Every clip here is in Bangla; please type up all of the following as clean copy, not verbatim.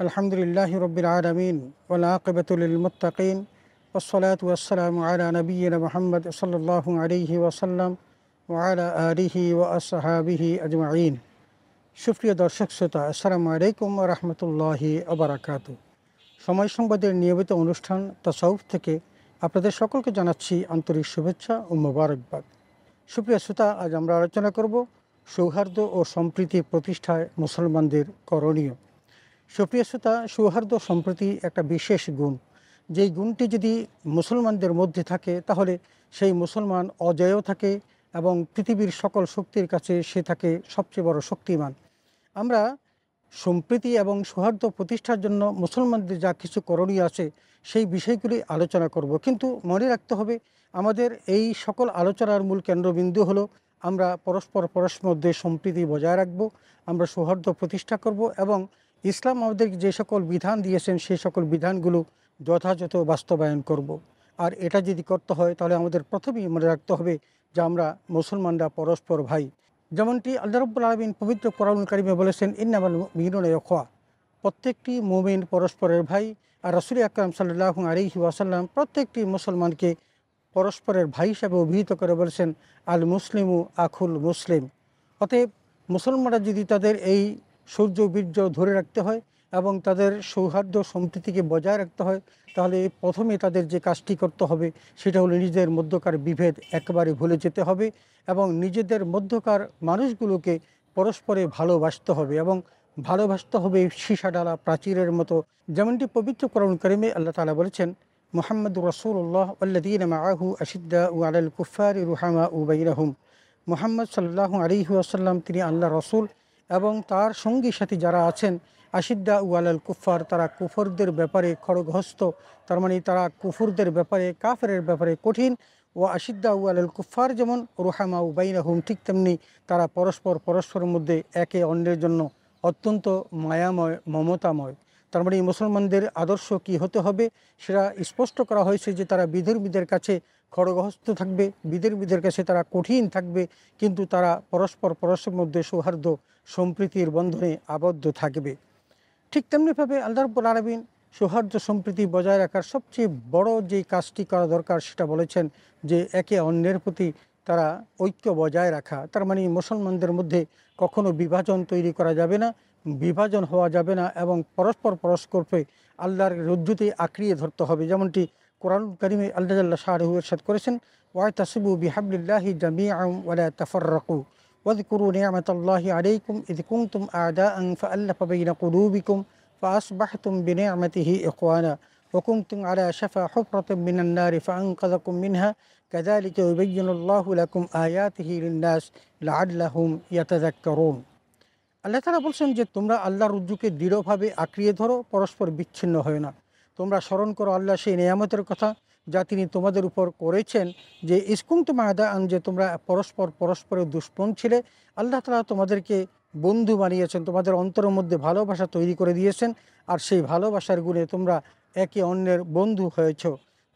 আলহামদুলিল্লাহি রব্বিল আলামিন ওয়াল আকিবাতু লিল মুত্তাকিন ওয়াসসালাতু ওয়াসসালামু আলা নাবিয়্যিনা মুহাম্মদ সাল্লাল্লাহু আলাইহি ওয়াসাল্লাম ওয়া আলা আলিহি ওয়া আসহাবিহি আজমাইন। সুপ্রিয় দর্শক শ্রোতা, আসসালামু আলাইকুম ওয়া রাহমাতুল্লাহি ওয়া বারাকাতুহু। সময় সংবাদের নিয়মিত অনুষ্ঠান তাসাউফ থেকে আপনাদের সকলকে জানাচ্ছি আন্তরিক শুভেচ্ছা ও মোবারকবাদ। সুপ্রিয় শ্রোতা, আজ আমরা আলোচনা করব সৌহার্দ্য ও সম্প্রীতি প্রতিষ্ঠায় মুসলমানদের করণীয়। সুপ্রিয় শ্রোতা, সৌহার্দ্য সম্প্রীতি একটা বিশেষ গুণ। যেই গুণটি যদি মুসলমানদের মধ্যে থাকে তাহলে সেই মুসলমান অজেয় থাকে এবং পৃথিবীর সকল শক্তির কাছে সে থাকে সবচেয়ে বড় শক্তিমান। আমরা সম্প্রীতি এবং সৌহার্দ্য প্রতিষ্ঠার জন্য মুসলমানদের যা কিছু করণীয় আছে সেই বিষয়গুলি আলোচনা করব, কিন্তু মনে রাখতে হবে আমাদের এই সকল আলোচনার মূল কেন্দ্রবিন্দু হলো আমরা পরস্পর মধ্যে সম্প্রীতি বজায় রাখব, আমরা সৌহার্দ্য প্রতিষ্ঠা করব এবং ইসলাম আমাদের যে সকল বিধান দিয়েছেন সেই সকল বিধানগুলো যথাযথ বাস্তবায়ন করব। আর এটা যদি করতে হয় তাহলে আমাদের প্রথমেই মনে রাখতে হবে যে আমরা মুসলমানরা পরস্পর ভাই। যেমনটি আল্লাহ রাব্বুল আলামিন পবিত্র কোরআনুল কারীমে বলেছেন, ইন্নামাল মুমিনুনা ইখওয়া, প্রত্যেকটি মুমিন পরস্পরের ভাই। আর রাসূল আকরাম সাল্লাল্লাহু আলাইহি ওয়াসাল্লাম প্রত্যেকটি মুসলমানকে পরস্পরের ভাই হিসাবে অভিহিত করে বলেছেন, আল মুসলিমু আখুল মুসলিম। অতএব মুসলমানরা যদি তাদের এই সূর্য বীর্য ধরে রাখতে হয় এবং তাদের সৌহার্দ্য সম্প্রীতিকে বজায় রাখতে হয় তাহলে প্রথমে তাদের যে কাজটি করতে হবে সেটা হলো নিজেদের মধ্যকার বিভেদ একেবারে ভুলে যেতে হবে এবং নিজেদের মধ্যকার মানুষগুলোকে পরস্পরে ভালোবাসতে হবে এবং ভালোবাসতে হবে সীসাডালা প্রাচীরের মতো। যেমনটি পবিত্র কোরআন কারীমে আল্লাহ তাআলা বলেছেন, মুহাম্মাদুর রাসূলুল্লাহ ওয়াল্লাযীনা মাআহু আশিদ্দাউ আলাল কুফফারি রুহামাউ বাইনাহুম। মুহাম্মদ সাল্লাল্লাহু আলাইহি ওয়াসাল্লাম তিনি আল্লাহ রসুল এবং তার সঙ্গী সাথী যারা আছেন, আশিদ্দা আলাল কুফার, তারা কুফরদের ব্যাপারে খড়গহস্ত, তার মানে তারা কুফরদের ব্যাপারে কাফেরের ব্যাপারে কঠিন। ও আশিদ্দা আলাল কুফার যেমন রুহামা বাইনাহুম, ঠিক তেমনি তারা পরস্পরের মধ্যে একে অন্যের জন্য অত্যন্ত মায়াময় মমতাময়। তার মানে মুসলমানদের আদর্শ কি হতে হবে সেটা স্পষ্ট করা হয়েছে যে তারা বিধর্মীদের কাছে খড়গহস্ত থাকবে, বিধর্মীদের কাছে তারা কঠিন থাকবে, কিন্তু তারা পরস্পরের মধ্যে সৌহার্দ্য সম্প্রীতির বন্ধনে আবদ্ধ থাকবে। ঠিক তেমনিভাবে আল্লাহ রাব্বুল আলামিন সৌহার্দ্য সম্প্রীতি বজায় রাখার সবচেয়ে বড় যে কাজটি করা দরকার সেটা বলেছেন যে একে অন্যের প্রতি তারা ঐক্য বজায় রাখা। তার মানে মুসলমানদের মধ্যে কখনো বিভাজন তৈরি করা যাবে না, বিভাজন হওয়া যাবে না এবং পরস্পরকে আল্লাহর রজ্জুতে আঁকড়িয়ে ধরতে হবে। যেমনটি কোরআন কারীমে আল্লাহ জাল্লা শাআনুহু ইরশাদ করেছেন, ওয়াতাসিবু বিহাবলিল্লাহি জামিআন ওয়ালা তাফাররাকু ওয়াযকুরু নি'মাতাল্লাহি আলাইকুম ইয কুনতুম আ'দাআন ফাআল্লাফা বাইনা কুলুবিকুম ফাআসবাহতুম বিনি'মাতিহি ইখওয়ানা ওয়া কুনতুম আলা শাফা হুফরাতিন মিনান নারি ফাআনকাযাকুম মিনহা কাযালিকা ইউবাইয়িনুল্লাহু লাকুম আয়াতিহি লিন-নাস লাআল্লাহুম ইয়াতাযাক্কারুন। আল্লাহ তাআলা বলছেন যে তোমরা আল্লাহর রজ্জুকে দৃঢ়ভাবে আঁকড়িয়ে ধরো, পরস্পর বিচ্ছিন্ন হয় না। তোমরা স্মরণ করো আল্লাহ সেই নেয়ামতের কথা যা তিনি তোমাদের উপর করেছেন, যে ইসকুনতুম আ'দাআন, যে তোমরা পরস্পরের দুশমন ছিলে, আল্লাহ তাআলা তোমাদেরকে বন্ধু বানিয়েছেন, তোমাদের অন্তরের মধ্যে ভালোবাসা তৈরি করে দিয়েছেন আর সেই ভালোবাসার গুণে তোমরা একে অন্যের বন্ধু হয়েছ।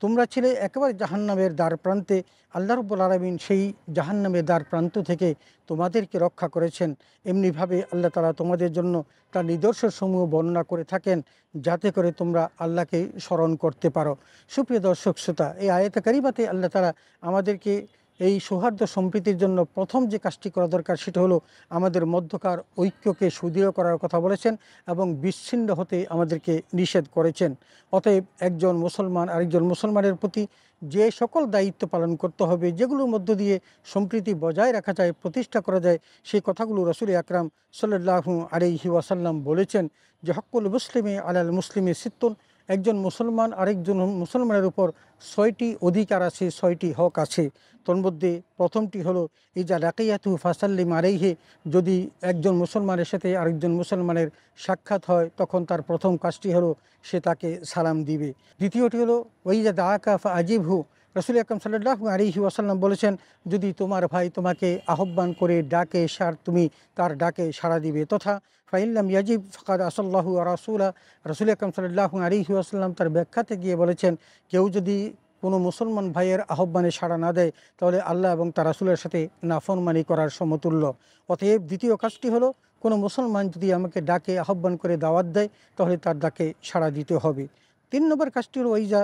তোমরা ছিলে একেবারে জাহান্নামের দ্বার প্রান্তে, আল্লাহ রাব্বুল আলামিন সেই জাহান্নামের দ্বার প্রান্ত থেকে তোমাদেরকে রক্ষা করেছেন। এমনিভাবে আল্লাহ তাআলা তোমাদের জন্য তার নিদর্শনসমূহ বর্ণনা করে থাকেন যাতে করে তোমরা আল্লাহকে স্মরণ করতে পারো। সুপ্রিয় দর্শক শ্রোতা, এই আয়াতে কারিমাতে আল্লাহ তাআলা আমাদেরকে এই সৌহার্দ্য সম্প্রীতির জন্য প্রথম যে কাজটি করা দরকার সেটা হলো আমাদের মধ্যকার ঐক্যকে সুদৃঢ় করার কথা বলেছেন এবং বিচ্ছিন্ন হতে আমাদেরকে নিষেধ করেছেন। অতএব একজন মুসলমান আরেকজন মুসলমানের প্রতি যে সকল দায়িত্ব পালন করতে হবে, যেগুলোর মধ্য দিয়ে সম্প্রীতি বজায় রাখা যায়, প্রতিষ্ঠা করা যায়, সেই কথাগুলো রাসূল আকরাম সাল্লাল্লাহু আলাইহি ওয়াসাল্লাম বলেছেন যে হক্কুল মুসলিমি আলাল মুসলিমি সিত্তুন, একজন মুসলমান আরেকজন মুসলমানের উপর ৬টি অধিকার আছে, ৬টি হক আছে। তোর মধ্যে প্রথমটি হলো ইজা লাকিয়াতু ফাসাল্লিম আলাইহি, যদি একজন মুসলমানের সাথে আরেকজন মুসলমানের সাক্ষাৎ হয় তখন তার প্রথম কাজটি হলো সে তাকে সালাম দিবে। দ্বিতীয়টি হলো ওয়াইজা দাআকা ফাআজিবহু, রাসূল আকরাম সাল্লাল্লাহু আলাইহি ওয়াসাল্লাম বলেছেন যদি তোমার ভাই তোমাকে আহ্বান করে ডাকে তুমি তার ডাকে সাড়া দিবে। তথা ফাইল্লাম ইয়াজিব ফাকাদ আসাল্লাহু ওয়া রাসূলা, রাসূল আকরাম সাল্লাল্লাহু আলাইহি ওয়াসাল্লাম তার ব্যাখ্যাতে গিয়ে বলেছেন কেউ যদি কোনো মুসলমান ভাইয়ের আহ্বানে সাড়া না দেয় তাহলে আল্লাহ এবং তার রাসূলের সাথে নাফরমানি করার সমতুল্য। অতএব দ্বিতীয় কাজটি হলো কোনো মুসলমান যদি আমাকে ডাকে, আহ্বান করে দাওয়াত দেয়, তাহলে তার ডাকে সাড়া দিতে হবে। 3 নম্বর কাজটি হলো ওইজা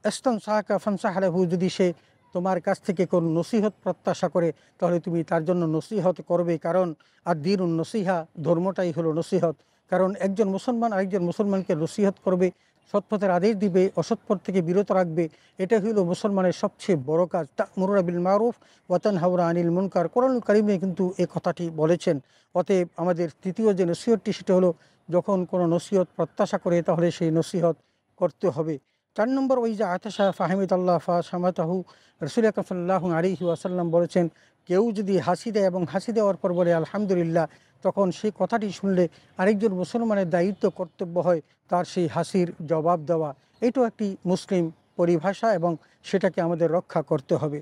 এস্তান সাহাকা ফানসাহালাহু, যদি সে তোমার কাছ থেকে কোনো নসিহত প্রত্যাশা করে, তাহলে তুমি তার জন্য নসিহত করবে। কারণ আর দিনুন নসিহা, ধর্মটাই হলো নসিহত। কারণ একজন মুসলমান আরেকজন মুসলমানকে নসিহত করবে, সৎপথের আদেশ দিবে, অসৎপথ থেকে বিরত রাখবে। এটা হলো মুসলমানের সবচেয়ে বড় কাজ। তা'মুরুনা বিল মারুফ ওয়া তানহাউনা আনিল মুনকার, কোরআনুল কারিমে কিন্তু এই কথাটি বলেছেন। অতএব আমাদের তৃতীয় যে নসিহতটি, সেটা হলো যখন কোনো নসিহত প্রত্যাশা করে, তাহলে সেই নসিহত করতে হবে। 4 নম্বর ওই যে আতাশা ফাহমিদ আল্লাহ ফা সামাতাহু, রসুল আকরাম সাল্লাল্লাহু আলাইহি ওয়াসাল্লাম বলেছেন, কেউ যদি হাসি দেয় এবং হাসি দেওয়ার পর বলে আলহামদুলিল্লাহ, তখন সেই কথাটি শুনলে আরেকজন মুসলমানের দায়িত্ব কর্তব্য হয় তার সেই হাসির জবাব দেওয়া। এটাও একটি মুসলিম পরিভাষা এবং সেটাকে আমাদের রক্ষা করতে হবে।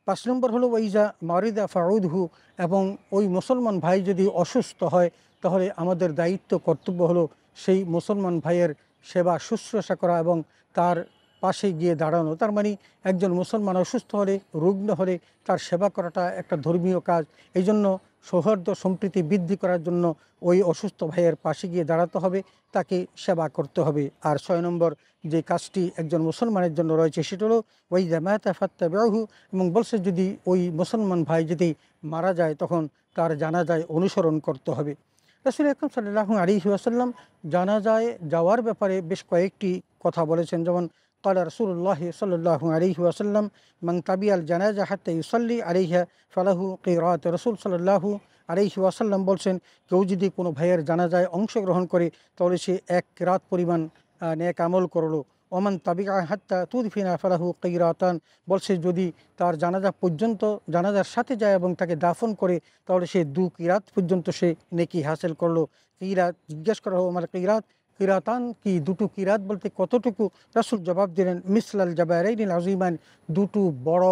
5 নম্বর হলো ওইজা মারিদা ফাউদহু, এবং ওই মুসলমান ভাই যদি অসুস্থ হয়, তাহলে আমাদের দায়িত্ব কর্তব্য হলো সেই মুসলমান ভাইয়ের সেবা শুশ্রূষা করা এবং তার পাশে গিয়ে দাঁড়ানো। তার মানে একজন মুসলমান অসুস্থ হলে, রুগ্ন হলে তার সেবা করাটা একটা ধর্মীয় কাজ। এই জন্য সৌহার্দ্য সম্প্রীতি বৃদ্ধি করার জন্য ওই অসুস্থ ভাইয়ের পাশে গিয়ে দাঁড়াতে হবে, তাকে সেবা করতে হবে। আর 6 নম্বর যে কাজটি একজন মুসলমানের জন্য রয়েছে, সেটা হলো ওই জামায়াত ফাত্তাবিউহু, এবং বলছে যদি ওই মুসলমান ভাই যদি মারা যায়, তখন তার জানাজায় অনুসরণ করতে হবে। রাসূল আকরাম সাল্লাল্লাহু আলাইহি ওয়াসাল্লাম জানাজায় যাওয়ার ব্যাপারে বেশ কয়েকটি কথা বলেছেন। যেমন ক্বালা রাসূলুল্লাহ সাল্লাল্লাহু আলাইহি ওয়াসাল্লাম মান তাবিআল জানাজা হাত্তা ইউসাল্লি আলাইহা ফালাহু কিরাত। রাসূল সাল্লাল্লাহু আলাইহি ওয়াসাল্লাম বলছেন, কেউ যদি কোনো ভাইয়ের জানাজায় অংশগ্রহণ করে, তাহলে সে 1 কিরাত পরিমাণ নেক আমল করলো। ওমান তাবিআ হাত্তা তুদফিনা ফালাহু কিরাতান, বলছে যদি তার জানাজা পর্যন্ত জানাজার সাথে যায় এবং তাকে দাফন করে, তাহলে সে 2 কিরাত পর্যন্ত সে নেকি হাসিল করলো। কিরাত জিজ্ঞেস করা হলো, আমার কিরাত, কিরাতান কি, 2টো কিরাত বলতে কতটুকু? রাসূল জবাব দিলেন, মিসলাল জাবারাইনিল আযীমাইন, 2টো বড়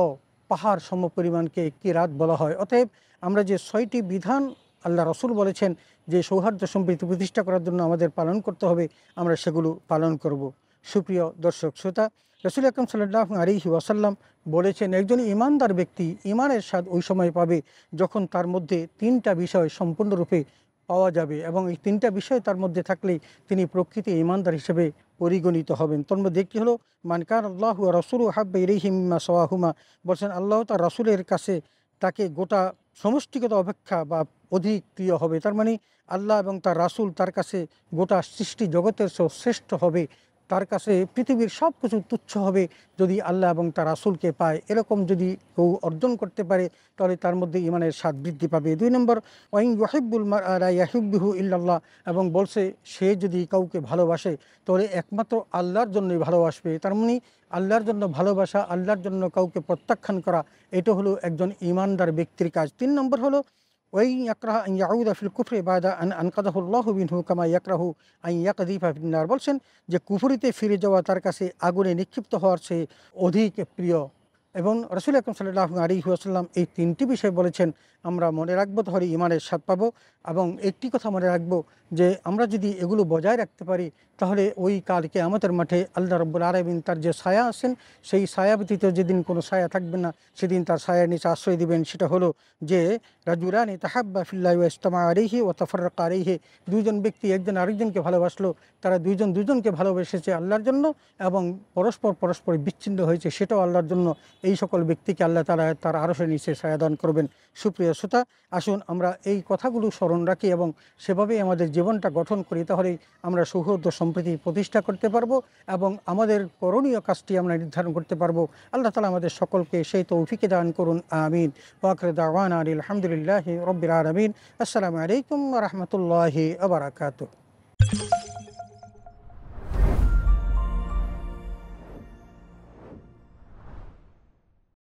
পাহাড় সমপরিমাণকে কিরাত বলা হয়। অতএব আমরা যে 6টি বিধান আল্লাহ রাসূল বলেছেন যে সৌহার্দ্য সম্প্রীতি প্রতিষ্ঠা করার জন্য আমাদের পালন করতে হবে, আমরা সেগুলো পালন করব। সুপ্রিয় দর্শক শ্রোতা, রাসূল আকরাম সাল্লাল্লাহু আলাইহি ওয়াসাল্লাম বলেছেন, একজন ঈমানদার ব্যক্তি ঈমানের স্বাদ ওই সময় পাবে যখন তার মধ্যে 3টা বিষয় সম্পূর্ণরূপে পাওয়া যাবে, এবং এই 3টা বিষয় তার মধ্যে থাকলেই তিনি প্রকৃতি ঈমানদার হিসেবে পরিগণিত হবেন। তোর মধ্যে একটি হলো মান কানা আল্লাহু ওয়া রাসূলুহু হাব্বা ইলাইহি মিম্মা সাওয়াহুমা, বলছেন আল্লাহ তার রাসূলের কাছে তাকে গোটা সমষ্টিগত অপেক্ষা বা অধিক প্রিয় হবে। তার মানে আল্লাহ এবং তার রাসূল তার কাছে গোটা সৃষ্টি জগতের চেয়েও শ্রেষ্ঠ হবে। তার কাছে পৃথিবীর সব কিছু তুচ্ছ হবে যদি আল্লাহ এবং তার রাসূলকে পায়। এরকম যদি কেউ অর্জন করতে পারে, তাহলে তার মধ্যে ঈমানের স্বাদ বৃদ্ধি পাবে। 2 নম্বর ওয়াইন ইউহিব্বুল মারআ লা ইউহিব্বুহু ইল্লাল্লাহ, এবং বলছে সে যদি কাউকে ভালোবাসে, তাহলে একমাত্র আল্লাহর জন্যই ভালোবাসবে। তার মানে আল্লাহর জন্য ভালোবাসা, আল্লাহর জন্য কাউকে প্রত্যাখ্যান করা, এটা হলো একজন ঈমানদার ব্যক্তির কাজ। 3 নম্বর হলো ওয়াই ইয়াকরাহু আন ইয়াউদা ফিল কুফরি বাদা আন আনকাযাহু আল্লাহু মিনহু কামা ইয়াকরাহু আন ইয়াকযিফা ফিন নার, বলছেন যে কুফরিতে ফিরে যাওয়া তার কাছে আগুনে নিক্ষিপ্ত হওয়ার চেয়ে অধিক প্রিয়। এবং রাসূল আকরাম সাল্লাল্লাহু আলাইহি ওয়াসাল্লাম এই 3টি বিষয় বলেছেন, আমরা মনে রাখবো, তাহলে ঈমানের স্বাদ পাবো। এবং একটি কথা মনে রাখবো যে আমরা যদি এগুলো বজায় রাখতে পারি, তাহলে ওই কাল কিয়ামতের মাঠে আল্লাহ রাব্বুল আলামিন তার যে ছায়া আছেন, সেই ছায়া ব্যতীত যেদিন কোনো ছায়া থাকবে না, সেদিন তার ছায়ার নিচে আশ্রয় দিবেন। সেটা হলো যে রাজুলানি তাহাব্বা ফিল্লাহি ওয়া ইজতামা আলাইহি ওয়া তাফাররাকা আলাইহি, 2জন ব্যক্তি একজন আরেকজনকে ভালোবাসলো, তারা 2জন দুজনকে ভালোবেসেছে আল্লাহর জন্য, এবং পরস্পর বিচ্ছিন্ন হয়েছে, সেটাও আল্লাহর জন্য। এই সকল ব্যক্তিকে আল্লাহ তাআলা তার আরশের নিচে ছায়া দান করবেন। সুপ্রিয় শ্রোতা, আসুন আমরা এই কথাগুলো স্মরণ রাখি এবং সেভাবেই আমাদের জীবনটা গঠন করি, তাহলেই আমরা সৌহার্দ্য সম্প্রীতি প্রতিষ্ঠা করতে পারবো এবং আমাদের করণীয় কাজটি আমরা নির্ধারণ করতে পারবো। আল্লাহ তাআলা আমাদের সকলকে সেই তৌফিক দান করুন, আমিন। ওয়া আখিরু দাওয়ানা আলহামদুলিল্লাহি রাব্বিল আলামিন। আসসালামু আলাইকুম ওয়া রাহমাতুল্লাহি ওয়া বারাকাতুহু।